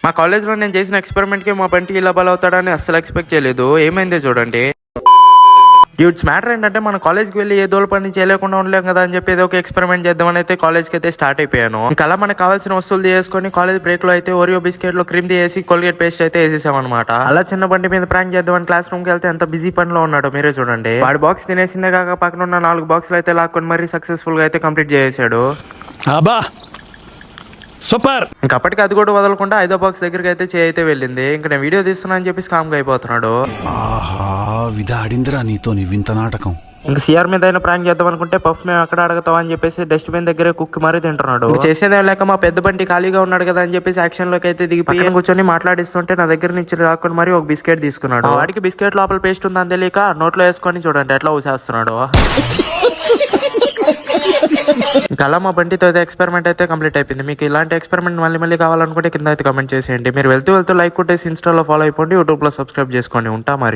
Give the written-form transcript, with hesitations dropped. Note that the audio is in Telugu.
మా కాలేజ్ లో నేను చేసిన ఎక్స్పెరిమెంట్ కి మా బంటి ఇలా బలవుతాడని అస్సలు ఎక్స్పెక్ట్ చేయలేదు. ఏమైందో చూడండి. డ్యూట్స్ మ్యాటర్ ఏంటంటే మన కాలేజ్కి వెళ్ళి ఏ దోల పని చేయలేకుండా ఉండలేం కదా అని చెప్పి ఏదో ఒక ఎక్స్పెరిమెంట్ చేద్దామని అయితే కాలేజ్కి అయితే స్టార్ట్ అయిపోయాను. ఇంకా అలా మనకు కావాల్సిన వస్తువులు తీసుకొని కాలేజ్ బ్రేక్ లో అయితే ఓరియో బిస్కెట్ లో క్రీమ్ తీసి కోల్గేట్ పేస్ట్ అయితే వేసేసాం అనమాట. అలా చిన్న బండి మీద ప్రాంక్ చేద్దామని క్లాస్ రూమ్ కి వెళ్తే ఎంత బిజీ పనిలో ఉన్నాడు మీరే చూడండి. వాడి బాక్స్ తినేసిందే కాక పక్కన ఉన్న 4 బాక్సులు అయితే లాక్కొని మరీ సక్సెస్ఫుల్ గా అయితే కంప్లీట్ చేసేసాడు. సూపర్. ఇంకా అప్పటికి అది కూడా వదలకుండా 5వ బాక్స్ దగ్గరికి అయితే అయితే వెళ్ళింది. ఇంకా నేను వీడియో తీస్తున్నా అని చెప్పి స్కామ్ గా అయిపోతున్నాడు. నీతో వింత నాటకం. ఇంకా సిఆర్ మీద అయినా ప్రాంక్ చేద్దాం అనుకుంటే పఫ్ మేము ఎక్కడ అడగతాం అని చెప్పేసి డస్ట్బిన్ దగ్గరే కుక్కి మరీ తింటున్నాడు. చేసేదే లేక మా పెద్ద బంటి ఖాళీగా ఉన్నాడు కదా అని చెప్పేసి యాక్షన్ లోకి అయితే దిగిపోయి కూర్చొని మాట్లాడిస్తుంటే నా దగ్గర నుంచి రాకుండా మరి ఒక బిస్కెట్ తీసుకున్నాడు. వాడికి బిస్కెట్ లోపల పేస్ట్ ఉందని తెలియక నోట్లో వేసుకొని చూడండి ఎట్లా ఊసేస్తున్నాడు. ఇంకా అలా మా బంటితో అయితే ఎక్స్పెరిమెంట్ అయితే కంప్లీట్ అయిపోయింది. మీకు ఇలాంటి ఎక్స్పెరిమెంట్ మళ్ళీ కావాలనుకుంటే కింద అయితే కమెంట్ చేసేయండి. మీరు వెళ్తూ లైక్ కొట్టేసి ఇన్స్టాలో ఫాలో అయిపోండి, యూట్యూబ్ లో సబ్స్క్రైబ్ చేసుకోండి. ఉంటా మరి.